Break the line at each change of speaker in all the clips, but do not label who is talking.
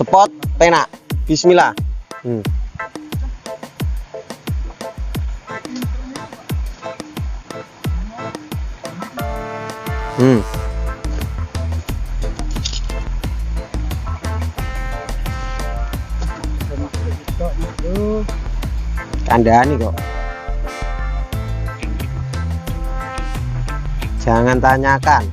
Spot penak. Bismillah. Kandhani kok. Jangan tanyakan.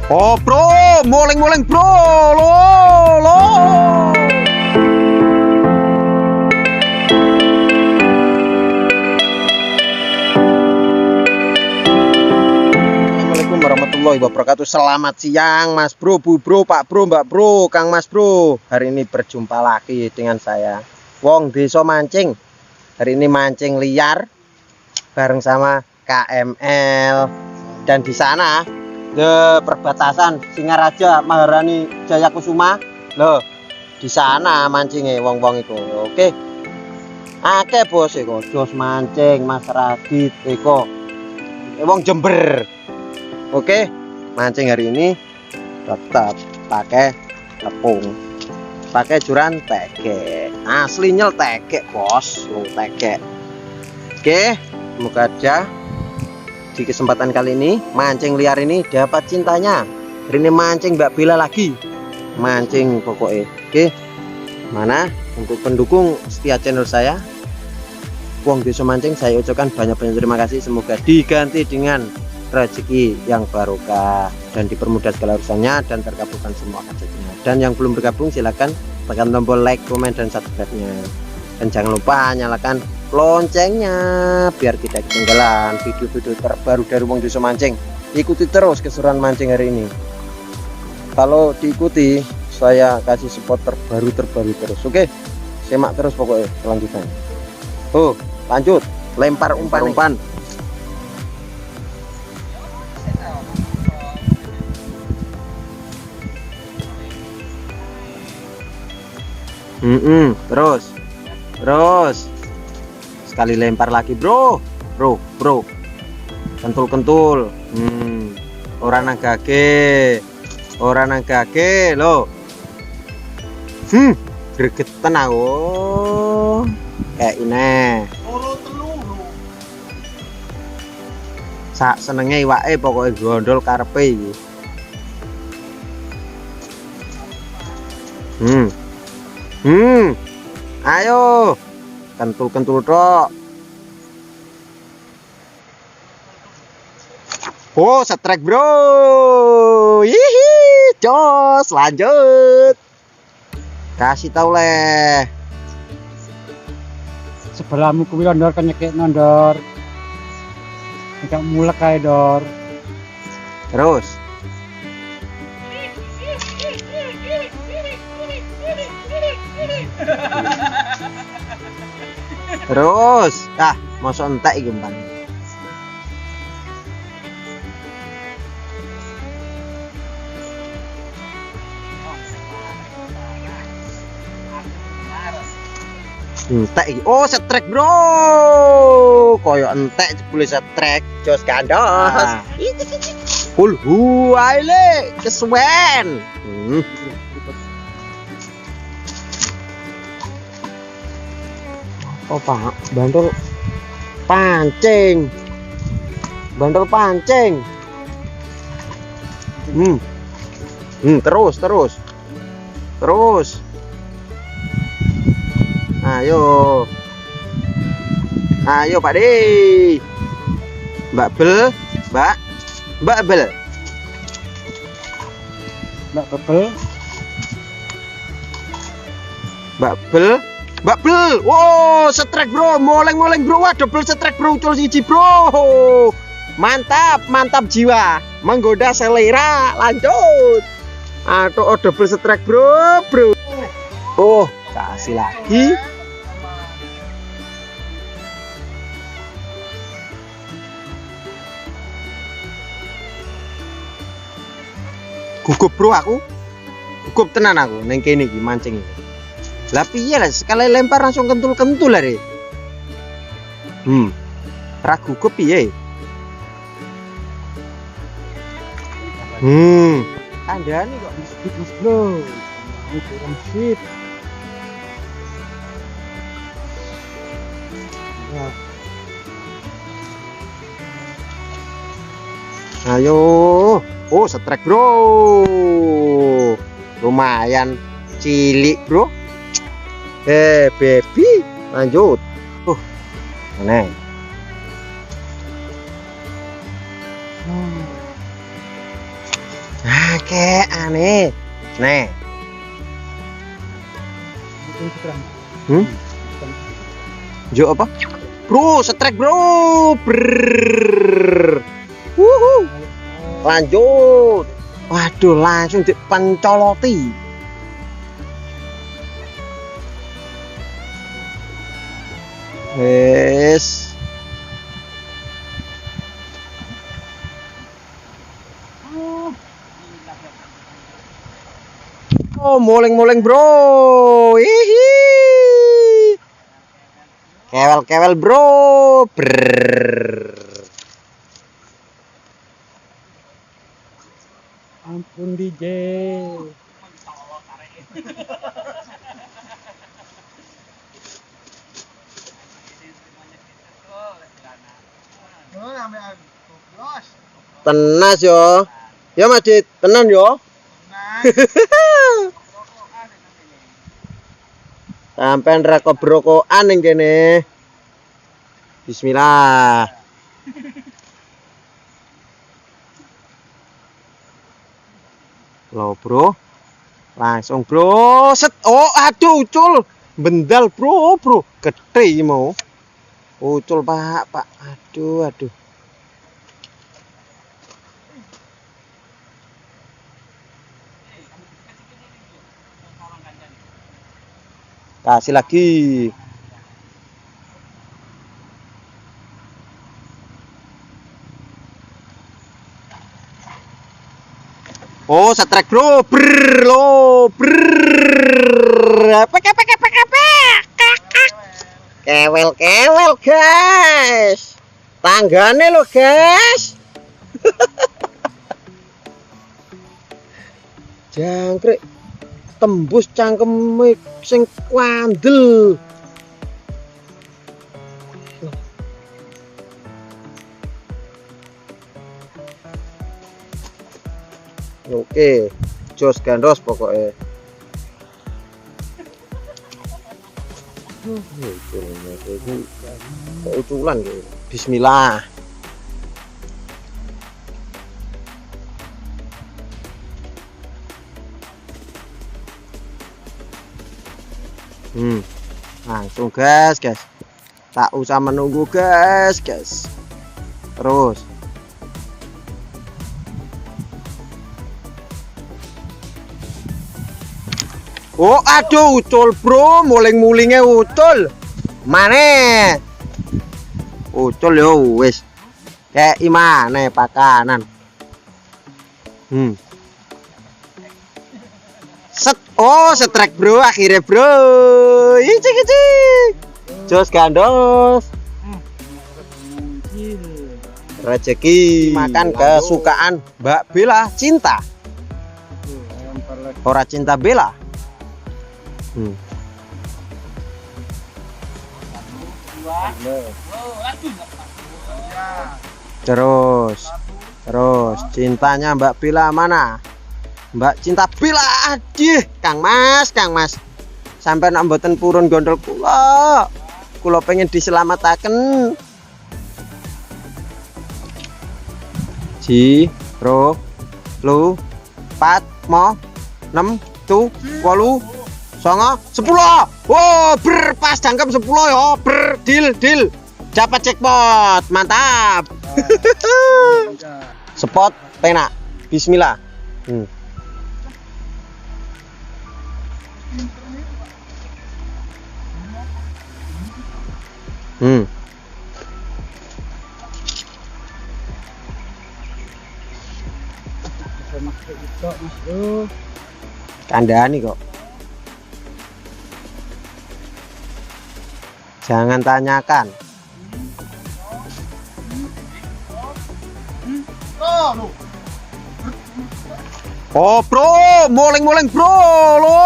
Oh bro, moleng-moleng bro, lo. Assalamualaikum warahmatullahi wabarakatuh. Selamat siang Mas Bro, Bu Bro, Pak Bro, Mbak Bro, Kang Mas Bro. Hari ini berjumpa lagi dengan saya, Wong Deso Mancing. Hari ini mancing liar bareng sama KML. Dan di sana the perbatasan Singaraja Maharani Jayakusuma loh, di sana mancingnya wong-wong itu. Oke, akeh bos eko jos mancing Mas Radit eko wong Jember. Oke, mancing hari ini tetap pakai tepung, pakai juran teke asli nyel teke bos lo, teke. Oke, semoga aja di kesempatan kali ini mancing liar ini dapat cintanya. Hari ini mancing Mbak Bella lagi, mancing pokoknya. Oke, mana untuk pendukung setia channel saya Wong Deso Mancing, saya ucapkan banyak-banyak terima kasih. Semoga diganti dengan rezeki yang barokah dan dipermudah segala urusannya dan terkabulkan semua hajatnya. Dan yang belum bergabung silahkan tekan tombol like, komen, dan subscribe-nya. Dan jangan lupa nyalakan loncengnya biar tidak ketinggalan video-video terbaru dari Wong Deso Mancing. Ikuti terus keseruan mancing hari ini. Kalau diikuti, saya kasih spot terbaru terus. Oke, simak terus pokoknya kelanjutannya. Oh, lanjut lempar umpan. Terus sekali lempar lagi bro, kentul orang nagage lo, gregetan aku kayak ini sak senengnya iwake pokoknya gondol karepe iki. Ayo kentul tok. Oh, setrek bro. Hihi, jos, lanjut. Kasih tahu leh.
Sebelahmu kuwi ndor kan nyekek ndor. Enggak mulek kae dor.
Terus. Mosok entek iki umpan. Entek iki. Oh, setrek bro. Koyo entek jebule setrek, jos kandos. Ae le, kesuwen. Oh pak, bandol pancing. Terus. Ayo Pak De. Mbak Bel. Wow, setrek bro, moleng bro, wah double setrek bro, ucul siji bro. Mantap jiwa, menggoda selera, lanjut. Atau double setrek bro. Oh, kasih lagi. Gugup bro aku. Gugup tenan aku neng kene iki mancing iki. Lah piye lah sekali lempar langsung kentul lah re. Ra gugup piye? Kandhani kok.
Speed mas bro. Ini kurang speed. Nah,
Ayo. Oh, setrek bro. Lumayan cilik bro. Baby, lanjut. Aneh. Kayak aneh. Nih.
ini kurang.
Jo apa? Bro, setrek bro. Brrrr. Wuhu. Lanjut. Waduh, langsung dipencoloti. Wes. Oh, moleng-moleng bro. Hihi. Kewel-kewel bro. Brrrr.
Ampun DJ.
Tenas yo. Ya Mas Dit, tenan yo. Sampean ra kebrokokan ning kene. Bismillah. Loh, bro. Langsung, bro. Set. Oh, aduh ucul. Bendal, bro, bro. Gede mau. Ucul, Pak, Pak. Aduh, aduh. Kasih lagi. Oh, setrek bro. Brrrr, lo. Brrrr. Kewel-kewel, guys. Tanggane lo, guys. Jangkrik. Tembus cangkeme sing kwandel. Oke, jos gandos pokoknya. Kok uculan gitu. Bismillah. Langsung guys. Tak usah menunggu guys. Terus. Oh, aduh ucul bro, muling-mulingnya ucul. Mana? Ucul yo wis. Kayak imane pakanan. Set. Oh, setrek bro akhirnya bro. Icik. Jos gandos. Rezeki makan kesukaan Mbak Bella cinta. Ora cinta Bella. Terus cintanya Mbak Bella mana? Mbak cinta Bella, adih, Kang Mas. Sampai nak mboten purun gondol kula pengen diselamataken. Ji, ro, lu, pat, mo, 6, 7, 8, 9, 10. Wow, pas jangkep 10 ya. Deal. Dapat jackpot. Mantap. Spot penak. Bismillah. Kandhani kok. Jangan tanyakan. Oh bro, moleng bro, lo,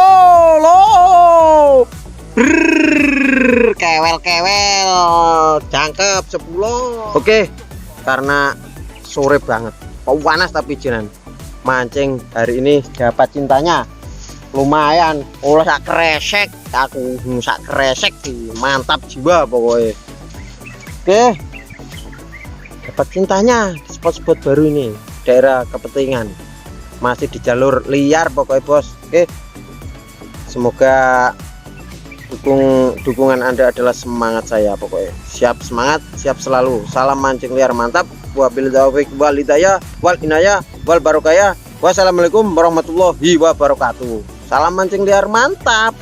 kewel, jangkep 10. Oke, karena sore banget, panas tapi jalan mancing hari ini dapat cintanya lumayan, oleh sak kresek, aku sak kresek sih, mantap jiwa pokoknya. Oke, dapat cintanya di spot-spot baru ini, daerah Kepentingan, masih di jalur liar pokoknya bos. Oke, semoga dukungan Anda adalah semangat saya pokoknya. Siap semangat, siap selalu. Salam mancing liar mantap. Wabillahi taufiq wal hidayah wal inayah wal barokah. Wassalamualaikum warahmatullahi wabarakatuh. Salam mancing liar mantap.